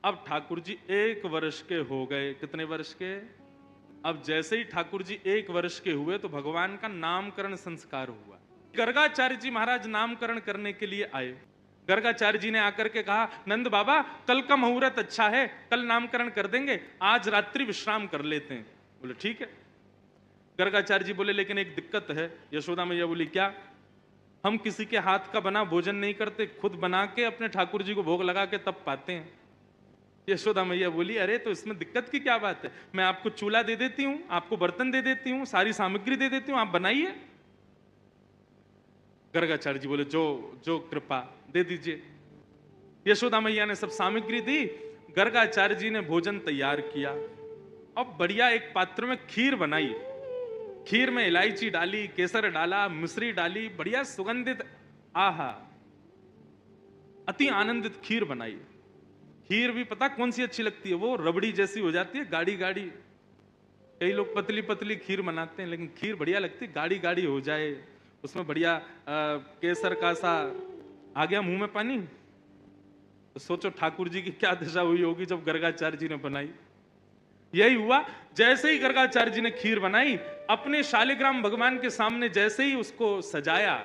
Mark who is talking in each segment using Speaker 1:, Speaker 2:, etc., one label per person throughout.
Speaker 1: अब ठाकुर जी 1 वर्ष के हो गए। कितने वर्ष के? अब जैसे ही ठाकुर जी 1 वर्ष के हुए तो भगवान का नामकरण संस्कार हुआ। गर्गाचार्य जी महाराज नामकरण करने के लिए आए। गर्गाचार्य जी ने आकर के कहा, नंद बाबा कल का मुहूर्त अच्छा है, कल नामकरण कर देंगे, आज रात्रि विश्राम कर लेते हैं। बोले ठीक है। गर्गाचार्य जी बोले लेकिन एक दिक्कत है। यशोदा मैया बोली क्या? हम किसी के हाथ का बना भोजन नहीं करते, खुद बना के अपने ठाकुर जी को भोग लगा के तब पाते हैं। यशोदा मैया बोली अरे तो इसमें दिक्कत की क्या बात है, मैं आपको चूल्हा दे देती हूं, आपको बर्तन दे देती हूं, सारी सामग्री दे देती हूं, आप बनाइए। गर्गाचार्य जी बोले जो जो कृपा दे दीजिए। यशोदा मैया ने सब सामग्री दी, गर्गाचार्य जी ने भोजन तैयार किया। अब बढ़िया एक पात्र में खीर बनाई। खीर में इलायची डाली, केसर डाला, मिश्री डाली, बढ़िया सुगंधित, आहा अति आनंदित खीर बनाई। खीर भी पता कौन सी अच्छी लगती है? वो रबड़ी जैसी हो जाती है, गाढ़ी गाढ़ी। कई लोग पतली पतली खीर बनाते हैं, लेकिन खीर बढ़िया लगती है, गाढ़ी गाढ़ी हो जाए, उसमें बढ़िया केसर का सा। आ गया मुंह में पानी। तो सोचो ठाकुर जी की क्या दशा हुई होगी जब गर्गाचार्य जी ने बनाई। यही हुआ, जैसे ही गर्गाचार्य जी ने खीर बनाई, अपने शालिग्राम भगवान के सामने जैसे ही उसको सजाया,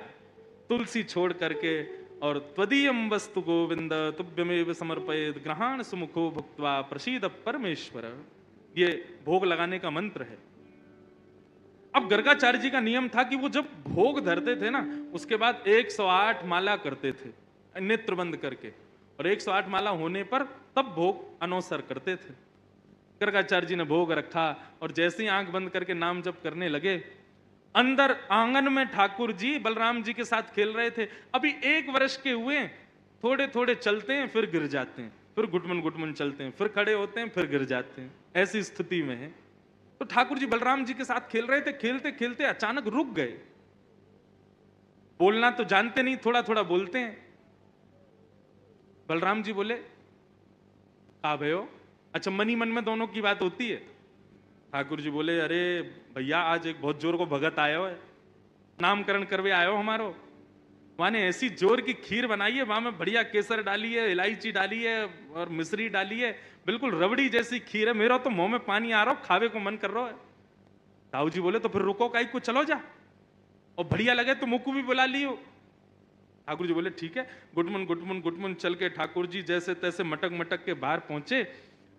Speaker 1: तुलसी छोड़ करके, और त्वदीयम वस्तु गोविंद तुभ्यमेव समर्पयेत् ग्रहण सुमुखो भुक्त्वा प्रसीद परमेश्वर, ये भोग लगाने का मंत्र है। अब गर्गाचार्य जी का नियम था कि वो जब भोग धरते थे ना, उसके बाद 108 माला करते थे नेत्र बंद करके, और 108 माला होने पर तब भोग अनौसर करते थे। गर्गाचार्य जी ने भोग रखा और जैसे ही आंख बंद करके नाम जप करने लगे, अंदर आंगन में ठाकुर जी बलराम जी के साथ खेल रहे थे। अभी 1 वर्ष के हुए, थोड़े थोड़े चलते हैं फिर गिर जाते हैं, फिर घुटमन घुटमन चलते हैं, फिर खड़े होते हैं, फिर गिर जाते हैं, ऐसी स्थिति में है। तो ठाकुर जी बलराम जी के साथ खेल रहे थे, खेलते खेलते अचानक रुक गए। बोलना तो जानते नहीं, थोड़ा थोड़ा बोलते हैं। बलराम जी बोले का भयो? अच्छा, मनी मन में दोनों की बात होती है। ठाकुर जी बोले अरे भैया आज एक बहुत जोर को भगत आयो है, नामकरण करवे आयो हमारो, वहां ने ऐसी जोर की खीर बनाई है, वहां में बढ़िया केसर डाली है, इलायची डाली है और मिश्री डाली है, बिल्कुल रबड़ी जैसी खीर है। मेरा तो मुंह में पानी आ रहा हो, खावे को मन कर रहा है। ताऊ जी बोले तो फिर रुको काई को, चलो जा, और बढ़िया लगे तो मुक्कू भी बुला लियो। ठाकुर जी बोले ठीक है। गुटमुन गुटमुन गुटमुन चल के ठाकुर जी जैसे तैसे मटक मटक के बाहर पहुंचे,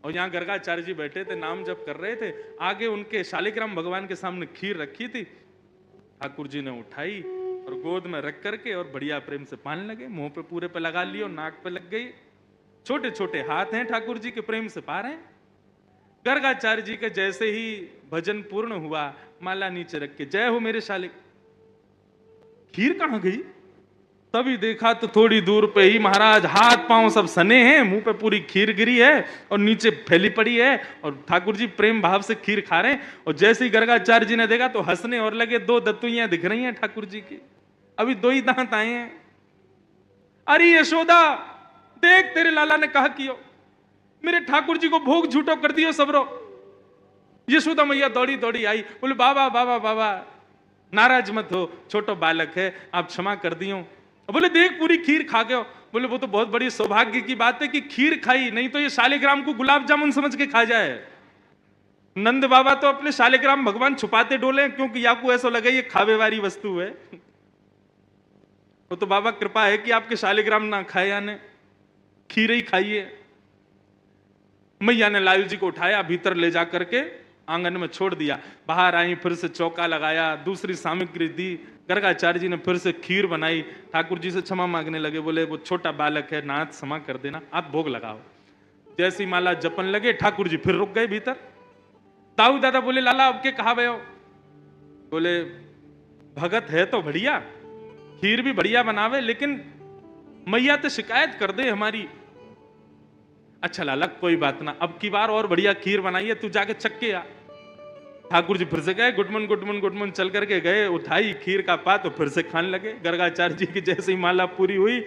Speaker 1: और यहाँ गर्गाचार्य जी बैठे थे, नाम जप कर रहे थे। आगे उनके शालिग्राम भगवान के सामने खीर रखी थी। ठाकुर जी ने उठाई और गोद में रख करके और बढ़िया प्रेम से पान लगे, मुंह पे पूरे पे लगा लियो, नाक पे लग गई। छोटे छोटे हाथ हैं ठाकुर जी के, प्रेम से पा रहे हैं। गर्गाचार्य जी के जैसे ही भजन पूर्ण हुआ, माला नीचे रख के जय हो मेरे शालिक। खीर कहां गई? तभी देखा तो थोड़ी दूर पे ही महाराज हाथ पांव सब सने हैं, मुंह पे पूरी खीर गिरी है और नीचे फैली पड़ी है, और ठाकुर जी प्रेम भाव से खीर खा रहे हैं। और जैसे ही गर्गाचार्य जी ने देखा तो हंसने और लगे। 2 दत्तुइयां दिख रही हैं ठाकुर जी की, अभी 2 ही दांत आए हैं। अरे यशोदा देख, तेरे लाला ने कहा कियो, मेरे ठाकुर जी को भोग झूठो कर दियो सबरो। यशोदा मैया दौड़ी दौड़ी आई, बोले बाबा बाबा बाबा नाराज मत हो, छोटो बालक है, आप क्षमा कर दियो। बोले देख पूरी खीर खा गए हो। बोले वो तो बहुत बड़ी सौभाग्य की बात है कि खीर खाई, नहीं तो ये शालिग्राम को गुलाब जामुन समझ के खा जाए। नंद बाबा तो अपने शालिग्राम भगवान छुपाते डोले, क्योंकि याकू ऐसा लगे ये खावे वाली वस्तु है। वो तो बाबा कृपा है कि आपके शालिग्राम ना खाए, यानी खीर ही खाइए। मैया ने लाल जी को उठाया, भीतर ले जा करके आंगन में छोड़ दिया। बाहर आई, फिर से चौका लगाया, दूसरी सामग्री दी। गर्गाचार्य जी ने फिर से खीर बनाई। ठाकुर जी से क्षमा मांगने लगे, बोले वो छोटा बालक है, नाथ क्षमा कर देना, आप भोग लगाओ। जैसी माला जपन लगे, ठाकुर जी फिर रुक गए भीतर। ताऊ दादा बोले लाला अब के कहा भयो? बोले भगत है तो बढ़िया, खीर भी बढ़िया बनावे, लेकिन मैया तो शिकायत कर दे हमारी। अच्छा लाला कोई बात ना, अब की बार और बढ़िया खीर बनाइए, तू जाके चक्के आ। ठाकुर जी फिर से गए, गुटमुन गुटमुन गुटमुन चल करके गए, उठाई खीर का पात तो फिर से खाने लगे। गर्गाचार्य जी की जैसे ही माला पूरी हुई,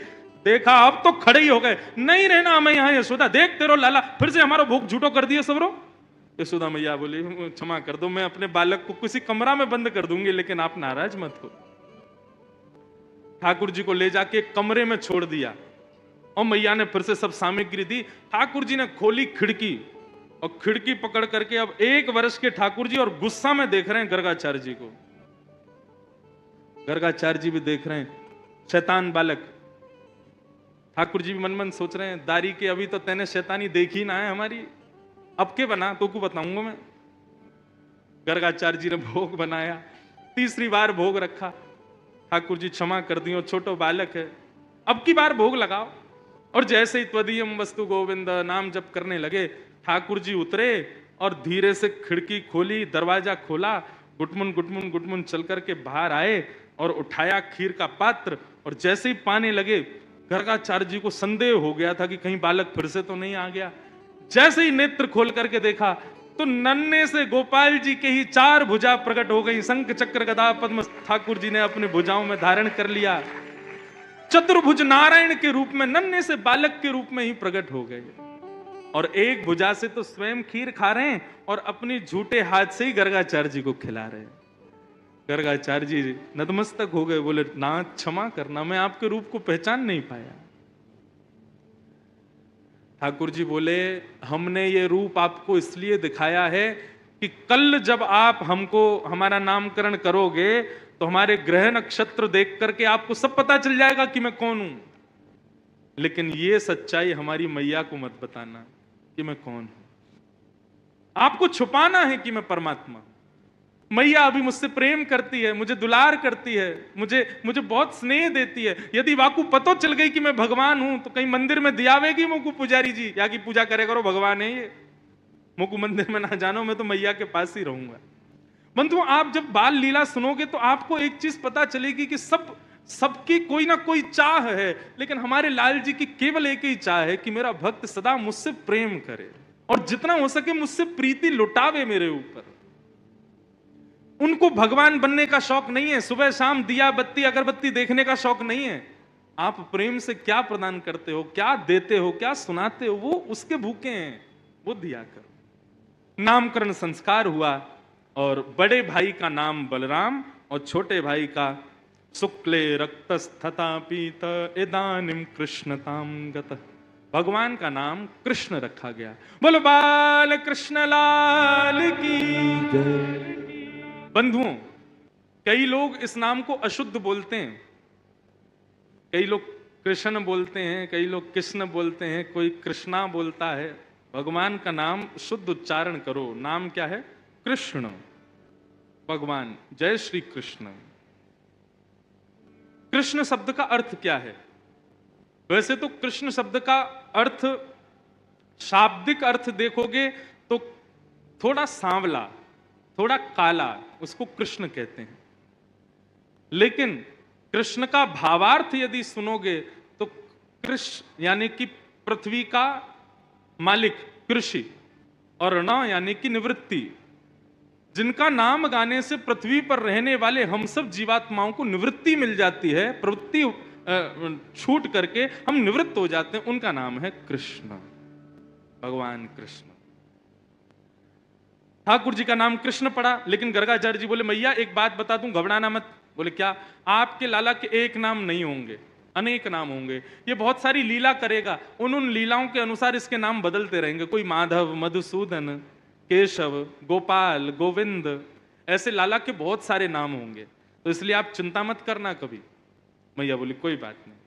Speaker 1: देखा अब तो खड़े ही हो गए, नहीं रहना हमें यहाँ यशोदा, देख तेरो लाला फिर से हमारा भोग झूठो कर दिया सबरो। यशोदा मैया बोली क्षमा कर दो, मैं अपने बालक को किसी कमरा में बंद कर दूंगी, लेकिन आप नाराज मत हो। ठाकुर जी को ले जाके कमरे में छोड़ दिया। और मैया ने फिर से सब सामग्री दी। ठाकुर जी ने खोली खिड़की और खिड़की पकड़ करके अब 1 वर्ष के ठाकुर जी और गुस्सा में देख रहे हैं गर्गाचार्य जी को। गर्गाचार्य जी भी देख रहे हैं, शैतान बालक। ठाकुर जी भी मन मन सोच रहे हैं, दारी के अभी तो तेने शैतानी देखी ना है हमारी, अब के बना तो को बताऊंगा मैं। गर्गाचार्य जी ने भोग बनाया, तीसरी बार भोग रखा। ठाकुर जी क्षमा कर दियो, छोटो बालक है, अब की बार भोग लगाओ। और जैसे ही त्वदीयम वस्तु गोविंद नाम जप करने लगे, ठाकुर जी उतरे और धीरे से खिड़की खोली, दरवाजा खोला, गुटमुन गुटमुन गुटमुन चल करके बाहर आए और उठाया खीर का पात्र। और जैसे ही पाने लगे, गर्गाचार्य जी को संदेह हो गया था कि कहीं बालक फिर से तो नहीं आ गया। जैसे ही नेत्र खोल करके देखा तो नन्हे से गोपाल जी के ही 4 भुजा प्रकट हो गई। शंख चक्र गदा पद्म ठाकुर जी ने अपने भुजाओं में धारण कर लिया। चतुर्भुज नारायण के रूप में, नन्हे से बालक के रूप में ही प्रकट हो गए। और एक भुजा से तो स्वयं खीर खा रहे हैं और अपनी झूठे हाथ से ही गर्गाचार्य जी को खिला रहे हैं। गर्गाचार्य जी नतमस्तक हो गए, बोले नाथ क्षमा करना, मैं आपके रूप को पहचान नहीं पाया। ठाकुर जी बोले, हमने ये रूप आपको इसलिए दिखाया है कि कल जब आप हमको हमारा नामकरण करोगे तो हमारे ग्रह नक्षत्र देख करके आपको सब पता चल जाएगा कि मैं कौन हूं। लेकिन ये सच्चाई हमारी मैया को मत बताना कि मैं कौन हूं। आपको छुपाना है कि मैं परमात्मा। मैया अभी मुझसे प्रेम करती है, मुझे दुलार करती है, मुझे बहुत स्नेह देती है। यदि वाकू पतो चल गई कि मैं भगवान हूं तो कहीं मंदिर में दियावेगी मुझको पुजारी जी, या की पूजा करे करो, भगवान है ये, मुझको मंदिर में ना जानो, मैं तो मैया के पास ही रहूंगा। बंधुओं, आप जब बाल लीला सुनोगे तो आपको एक चीज पता चलेगी कि सबकी कोई ना कोई चाह है, लेकिन हमारे लाल जी की केवल एक ही चाह है कि मेरा भक्त सदा मुझसे प्रेम करे और जितना हो सके मुझसे प्रीति लुटावे मेरे ऊपर। उनको भगवान बनने का शौक नहीं है, सुबह शाम दिया बत्ती अगरबत्ती देखने का शौक नहीं है। आप प्रेम से क्या प्रदान करते हो, क्या देते हो, क्या सुनाते हो, वो उसके भूखे हैं, वो दिया करो। नामकरण संस्कार हुआ और बड़े भाई का नाम बलराम और छोटे भाई का शुक्ले रक्तस्थता पीत इदानिम कृष्णताम गतः, भगवान का नाम कृष्ण रखा गया। बोलो बाल कृष्ण लाल की जय। बंधुओं, कई लोग इस नाम को अशुद्ध बोलते हैं, कई लोग कृष्ण बोलते हैं, कई लोग कृष्ण बोलते हैं, कोई कृष्णा बोलता है। भगवान का नाम शुद्ध उच्चारण करो। नाम क्या है? कृष्ण, भगवान। जय श्री कृष्ण। कृष्ण शब्द का अर्थ क्या है? वैसे तो कृष्ण शब्द का अर्थ, शाब्दिक अर्थ देखोगे तो थोड़ा सांवला, थोड़ा काला, उसको कृष्ण कहते हैं। लेकिन कृष्ण का भावार्थ यदि सुनोगे तो कृष्ण यानी कि पृथ्वी का मालिक, कृषि, और न यानी कि निवृत्ति। जिनका नाम गाने से पृथ्वी पर रहने वाले हम सब जीवात्माओं को निवृत्ति मिल जाती है, प्रवृत्ति छूट करके हम निवृत्त हो जाते हैं, उनका नाम है कृष्ण, भगवान कृष्ण। ठाकुर जी का नाम कृष्ण पड़ा, लेकिन गर्गाचार्य जी बोले मैया एक बात बता दूं, घबराना मत। बोले क्या? आपके लाला के एक नाम नहीं होंगे, अनेक नाम होंगे। ये बहुत सारी लीला करेगा, उन लीलाओं के अनुसार इसके नाम बदलते रहेंगे। कोई माधव, मधुसूदन, केशव, गोपाल, गोविंद, ऐसे लाला के बहुत सारे नाम होंगे। तो इसलिए आप चिंता मत करना कभी। मैया बोली कोई बात नहीं।